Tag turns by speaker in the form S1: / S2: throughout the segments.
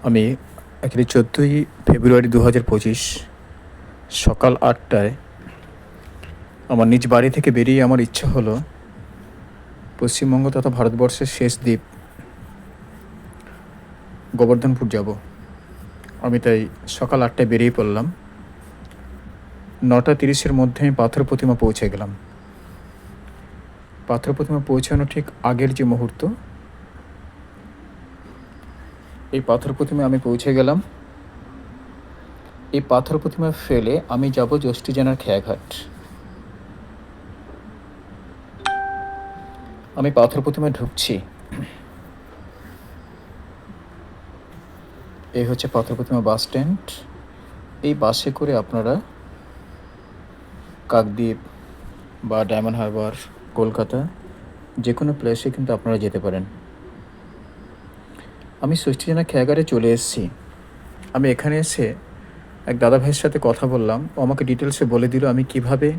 S1: আমি অ্যাকচুয়ালি 14ই ফেব্রুয়ারি 2025 সকাল 8টায় আমার নিজ বাড়ি থেকে বেরিয়ে আমার ইচ্ছা হলো পশ্চিমবঙ্গ তথা ভারতবর্ষের শেষ দ্বীপ গোবর্ধনপুর যাব। আমি তাই সকাল 8টায় বেরিয়ে পড়লাম। 9টা 30-এর মধ্যে আমি পাথর প্রতিমা পৌঁছে গেলাম। পাথর প্রতিমা পৌঁছানো ঠিক আগের যে মুহূর্ত, এই পাথর প্রতিমায় আমি পৌঁছে গেলাম। এই পাথর প্রতিমা ফেলে আমি যাব যষ্টিজানার খেয়াঘাট। আমি পাথর প্রতিমায় ঢুকছি। এই হচ্ছে পাথর প্রতিমা বাস স্ট্যান্ড। এই বাসে করে আপনারা কাকদ্বীপ বা ডায়মন্ড হারবার, কলকাতা যে কোনো প্লেসে কিন্তু আপনারা যেতে পারেন। আমি ষষ্ঠীজানা খেয়াঘাটে চলে এসেছি। আমি এখানে এসে এক দাদা ভাইয়ের সাথে কথা বললাম। ও আমাকে ডিটেলসে বলে দিল আমি কিভাবে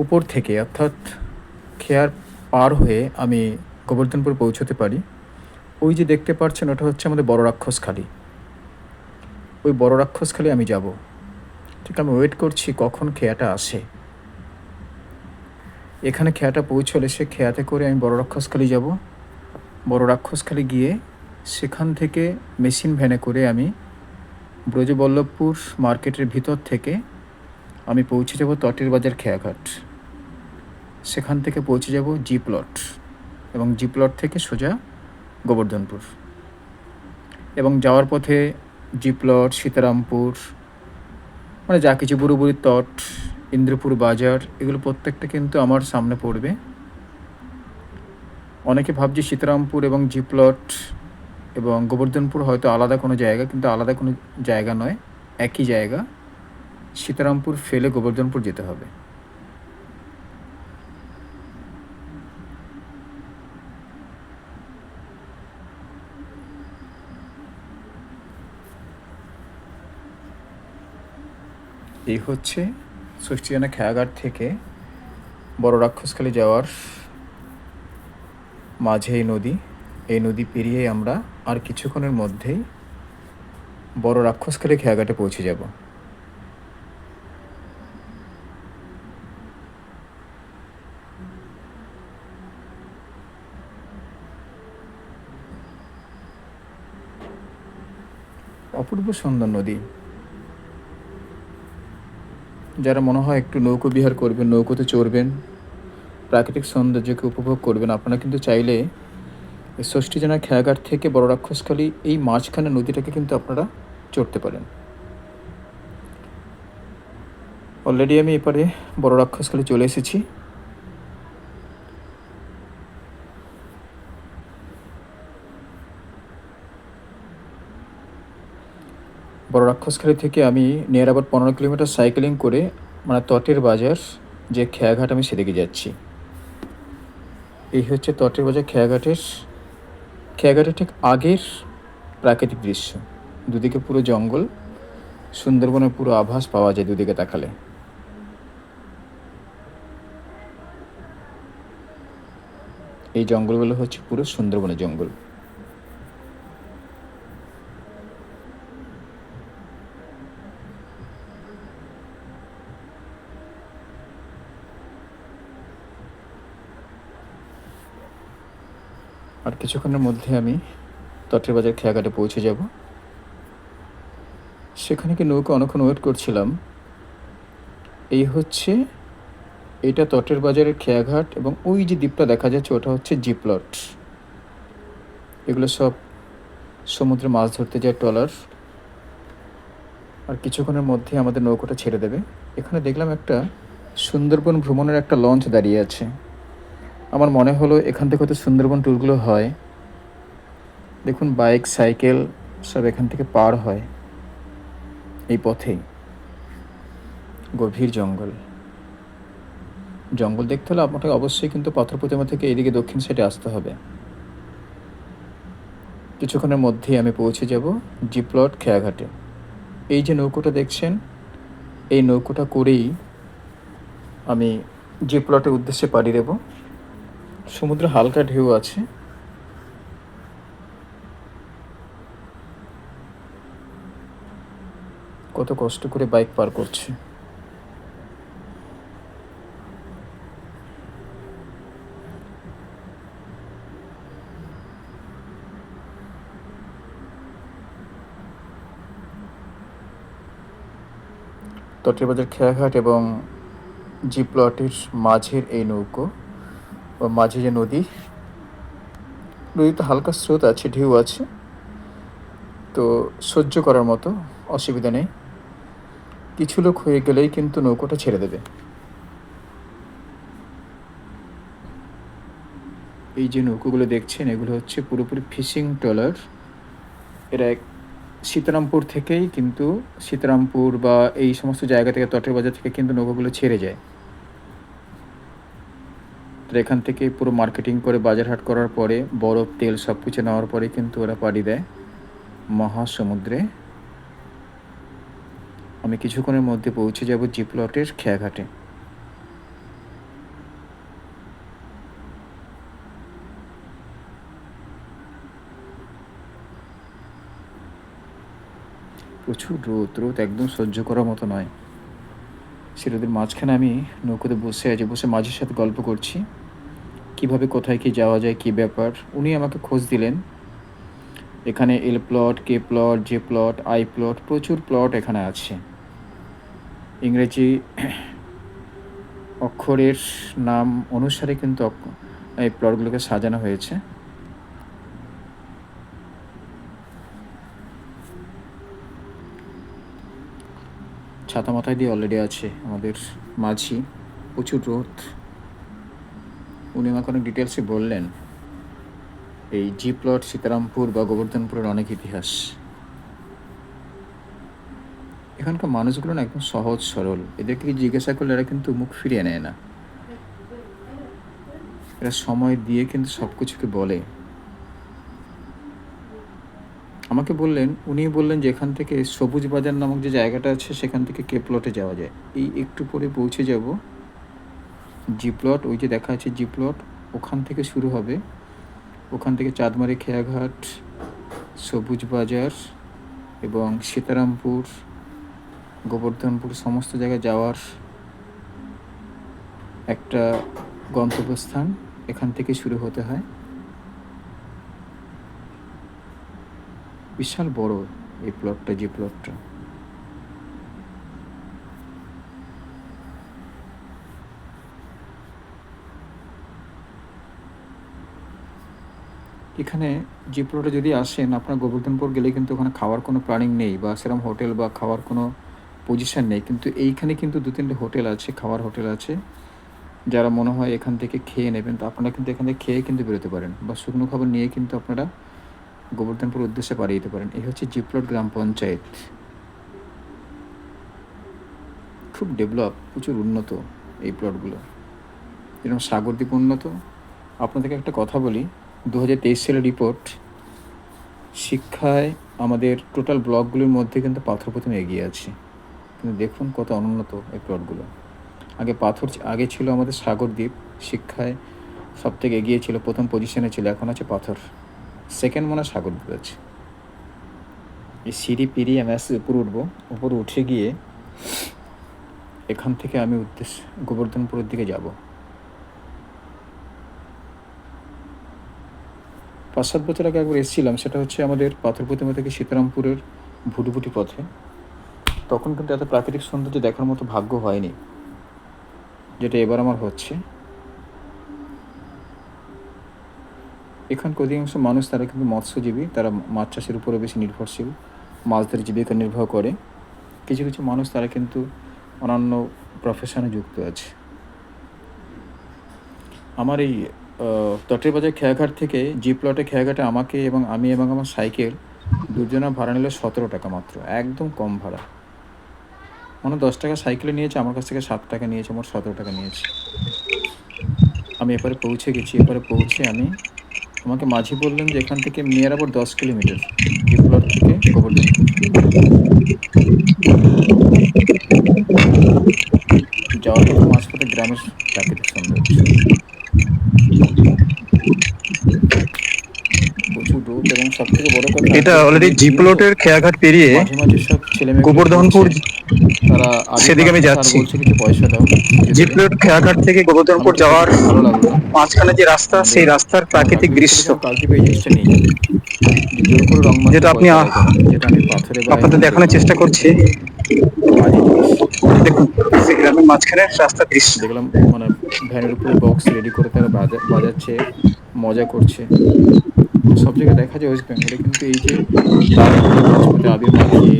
S1: উপর থেকে অর্থাৎ খেয়ার পার হয়ে আমি গোবর্ধনপুর পৌঁছতে পারি। ওই যে দেখতে পাচ্ছেন ওটা হচ্ছে আমাদের বড় রাক্ষসখালি। ওই বড় রাক্ষসখালি আমি যাব। ঠিক আমি ওয়েট করছি কখন খেয়াটা আসে। এখানে খেয়াটা পৌঁছলে সে খেয়াতে করে আমি বড় রাক্ষসখালি যাব। বড় রাক্ষসখালি গিয়ে সেখান থেকে মেশিন ভ্যানে করে আমি ব্রজবল্লভপুর মার্কেটের ভিতর থেকে আমি পৌঁছে যাব তটের বাজার খেয়াঘাট। সেখান থেকে পৌঁছে যাব জি প্লট এবং জি প্লট থেকে সোজা গোবর্ধনপুর। এবং যাওয়ার পথে জি প্লট, সীতারামপুর, মানে যা কিছু বুড়োবুড়ির তট, ইন্দ্রপুর বাজার, এগুলো প্রত্যেকটা কিন্তু আমার সামনে পড়বে। অনেকে ভাবছে সীতারামপুর এবং জি প্লট এবং গোবর্ধনপুর হয়তো আলাদা কোনো জায়গা, কিন্তু আলাদা কোনো জায়গা নয়, একই জায়গা। সীতারামপুর ফেলে গোবর্ধনপুর যেতে হবে। এই হচ্ছে ষষ্ঠীজানা খেয়াঘাট থেকে বড় রাক্ষসখালি যাওয়ার মাঝে এই নদী। এই নদী পেরিয়ে আমরা আর কিছুক্ষণের মধ্যেই বড় রাক্ষসখালি খেয়াঘাটে পৌঁছে যাব। অপূর্ব সুন্দর নদী। যারা মনে হয় একটু নৌকো বিহার করবেন, নৌকোতে চড়বেন, প্রাকৃতিক সৌন্দর্যকে উপভোগ করবেন, আপনারা কিন্তু চাইলে এই ষষ্ঠীজানা খেয়াঘাট থেকে বড় রাক্ষসখালি এই মাঝখানে নদীটাকে কিন্তু আপনারা চড়তে পারেন। অলরেডি আমি এপারে বড় রাক্ষসখালি চলে এসেছি। বড় রাক্ষসখালি থেকে আমি নিয়ার অ্যাবাউট 15 কিলোমিটার সাইকেলিং করে মানে তটের বাজার যে খেয়াঘাট আমি সেদিকে যাচ্ছি। এই হচ্ছে তটের বাজার খেয়াঘাটের ঠিক আগের প্রাকৃতিক দৃশ্য। দুদিকে পুরো জঙ্গল, সুন্দরবনের পুরো আভাস পাওয়া যায় দুদিকে তাকালে। এই জঙ্গলগুলো হচ্ছে পুরো সুন্দরবনের জঙ্গল। আর কিছুক্ষণের মধ্যে আমি তটের বাজার খেয়াঘাটে পৌঁছে যাব। সেখানে কি নৌকা অনেকক্ষণ ওয়েট করছিলাম। এই হচ্ছে এটা তটের বাজারের খেয়াঘাট এবং ওই যে দ্বীপটা দেখা যাচ্ছে ওটা হচ্ছে জি প্লট। এগুলো সব সমুদ্রে মাছ ধরতে যায় ট্রলার। আর কিছুক্ষণের মধ্যে আমাদের নৌকাটা ছেড়ে দেবে। এখানে দেখলাম একটা সুন্দরবন ভ্রমণের একটা লঞ্চ দাঁড়িয়ে আছে। আমার মনে হলো এখান থেকে হয়তো সুন্দরবন ট্যুরগুলো হয়। দেখুন বাইক, সাইকেল সব এখান থেকে পার হয় এই পথেই। গভীর জঙ্গল। জঙ্গল দেখতে হলে আপনাকে অবশ্যই কিন্তু পাথর প্রতিমা থেকে এদিকে দক্ষিণ সাইডে আসতে হবে। কিছুক্ষণের মধ্যেই আমি পৌঁছে যাব জি প্লট খেয়াঘাটে। এই যে নৌকোটা দেখছেন, এই নৌকোটা করেই আমি জি প্লটের উদ্দেশ্যে পাড়ি দেব। সমুদ্রে হালকা ঢেউ আছে। কত কষ্ট করে বাইক পার করছে। তটের বাজার খেয়াঘাট এবং জি প্লটের মাঝের এই নৌকো বা মাঝে যে নদীতে হালকা স্রোত আছে, ঢেউ আছে, তো সহ্য করার মতো, অসুবিধা নেই। কিছু লোক হয়ে গেলেই কিন্তু নৌকোটা ছেড়ে দেবে। এই যে নৌকোগুলো দেখছেন, এগুলো হচ্ছে পুরোপুরি ফিশিং ট্রলার। এরা সীতারামপুর থেকেই কিন্তু, সীতারামপুর বা এই সমস্ত জায়গা থেকে, তটের বাজার থেকে কিন্তু নৌকোগুলো ছেড়ে যায়। তো এখান থেকে পুরো মার্কেটিং করে বাজারহাট করার পরে, বরফ তেল সব কিছু নেওয়ার পরে কিন্তু ওরা পাড়ি দেয় মহাসমুদ্রে। আমি কিছুক্ষণের মধ্যে পৌঁছে যাব জি প্লটের খেয়াঘাটে। প্রচুর রোদ একদম সহ্য করার মতো নয়। সেটাদের মাঝখানে আমি নৌকোতে বসে আছি, বসে মাঝির সাথে গল্প করছি, কিভাবে কোথায় কি যাওয়া যায়, কি ব্যাপার। উনি আমাকে খোঁজ দিলেন, এখানে L plot, K plot, J plot, I plot, প্রচুর প্লট এখানে আছে। ইংরেজি অক্ষরের নাম অনুসারে কিন্তু এই প্লটগুলোকে সাজানো হয়েছে। ছাতা মাথায় দিয়ে অলরেডি আছে আমাদের মাঝি। প্রচুর রোদ। উনি আমাকে অনেক ডিটেলসে বললেন এই জি প্লট, সীতারামপুর বা গোবর্ধনপুরের অনেক ইতিহাস। এখানকার মানুষগুলো না একদম সহজ সরল। এদেরকে জিজ্ঞাসা করলে এরা কিন্তু মুখ ফিরিয়ে নেয় না। এরা সময় দিয়ে কিন্তু সব কিছুকে বলে। আমাকে বললেন, উনি বললেন যে এখান থেকে সবুজ বাজার নামক যে জায়গাটা আছে, সেখান থেকে কে প্লটে যাওয়া যায়। এই একটু পরে পৌঁছে যাব জি প্লট। ওই যে দেখা আছে জি প্লট, ওখান থেকে শুরু হবে। ওখান থেকে চাঁদমারি, খেয়াঘাট, সবুজ বাজার এবং সীতারামপুর, গোবর্ধনপুর সমস্ত জায়গায় যাওয়ার একটা গন্তব্যস্থান। এখান থেকে শুরু হতে হয়। বিশাল বড় এই প্লটটা, যে প্লটটা। এখানে যে প্লটে যদি আসেন, আপনার গোবর্ধনপুর গেলে কিন্তু ওখানে খাওয়ার কোনো প্ল্যানিং নেই বা সেরকম হোটেল বা খাওয়ার কোনো পজিশান নেই, কিন্তু এইখানে কিন্তু 2-3টে হোটেল আছে, খাওয়ার হোটেল আছে। যারা মনে হয় এখান থেকে খেয়ে নেবেন, তো আপনারা কিন্তু এখান থেকে খেয়ে কিন্তু বেরোতে পারেন, বা শুকনো খাবার নিয়ে কিন্তু আপনারা গোবর্ধনপুর উদ্দেশ্যে পাড়িয়ে দিতে পারেন। এই হচ্ছে জি প্লট গ্রাম পঞ্চায়েত। খুব ডেভেলপ, প্রচুর উন্নত এই প্লটগুলো, যেরকম সাগরদ্বীপ উন্নত। আপনাদেরকে একটা কথা বলি, 2023 সালের রিপোর্ট, শিক্ষায় আমাদের টোটাল ব্লকগুলির মধ্যে কিন্তু পাথর প্রতিমা এগিয়ে আছে। কিন্তু দেখুন কত অনুন্নত এই প্লটগুলো। আগে ছিল আমাদের সাগরদ্বীপ, শিক্ষায় সব থেকে এগিয়ে ছিল, প্রথম পজিশনে ছিল। এখন আছে পাথর, সেকেন্ড মনে হয় সাগরদ্বীপ আছে। এই সিঁড়ি পেরিয়ে আমি আসতে উপরে উঠবো। উপরে উঠে গিয়ে এখান থেকে আমি গোবর্ধনপুরের দিকে যাব। 5-7 বছর আগে একবার এসেছিলাম, সেটা হচ্ছে আমাদের পাথর প্রতিমা থেকে সীতারামপুরের ভুটুভুটি পথে। তখন কিন্তু এত প্রাকৃতিক সৌন্দর্য দেখার মতো ভাগ্য হয়নি, যেটা এবার আমার হচ্ছে। এখানকার অধিকাংশ মানুষ তারা কিন্তু মৎস্যজীবী, তারা মাছ চাষের উপরে বেশি নির্ভরশীল, মাছ ধরে জীবিকা নির্বাহ করে। কিছু কিছু মানুষ তারা কিন্তু অন্যান্য প্রফেশনে যুক্ত আছে। আমার এই তটের বাজার খেয়াঘাট থেকে জি প্লটে খেয়াঘাটে আমি এবং আমার সাইকেল দুজনা ভাড়া নিল 17 টাকা মাত্র, একদম কম ভাড়া। মানে 10 টাকা সাইকেলে নিয়েছে, আমার কাছ থেকে 7 টাকা নিয়েছে, মোট 17 টাকা নিয়েছে। আমি এপারে পৌঁছে গেছি। এপারে পৌঁছে আমাকে মাঝি বললেন যে এখান থেকে নিয়ার আবার 10 কিলোমিটার জি প্লট থেকে গোবর্ধনপুর। যাওয়ার পথে মাঝপথে গ্রামের প্রাকৃতিক সৌন্দর্য, প্রচুর রোদ এবং সবথেকে বড় কথা,
S2: এটা
S1: যেহেতু
S2: অলরেডি
S1: মেয়ে বিয়ে তো,
S2: জিপ্লটের খেয়াঘাট
S1: তো
S2: পেরিয়ে
S1: মাঝে মাঝে সব ছেলে মেয়েগুলো
S2: গোবর্ধনপুর,
S1: ঘুরছে, তারা আবির
S2: সেদিকে আমি
S1: মাখছে আর
S2: যাচ্ছি।
S1: বলছে কিছু পয়সা দাও, পুজো দেবে।
S2: জিপ্লট খেয়াঘাট থেকে গোবর্ধনপুর
S1: আমার তো সত্যি
S2: যাওয়ার
S1: খুব ভালো লাগলো।
S2: মাঝখানে যে রাস্তা,
S1: আমাদের
S2: সেই রাস্তার
S1: আমার কাকু
S2: প্রাকৃতিক
S1: বলেছিল
S2: দৃশ্য,
S1: যে আমি কাল থেকে এই জিনিসটা নিয়ে যাব, যে জোর করে রং মাখলে
S2: যেটা আপনি
S1: পয়সা দেয় তারা, যেটা আমি পাথরে বা
S2: আপনাদের
S1: এখানে
S2: দেখানোর
S1: দেখলাম,
S2: চেষ্টা করছি।
S1: বাজে জিনিস।
S2: দেখুন, এই গ্রামের মাঝখানে রাস্তার দৃশ্য।
S1: দেখলাম মানে ভ্যানের উপরে বক্স রেডি করে তারা বাজাচ্ছে, মজা করছে। সব জায়গায় দেখা যায় ওয়েস্ট বেঙ্গলে, কিন্তু এই যে লাল হলুদ মাঝপথে আবির মাখিয়ে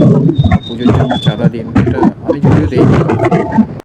S1: পুজোর জন্য চাঁদা দিন, এটা আমি যদিও দেইনি কাউকে,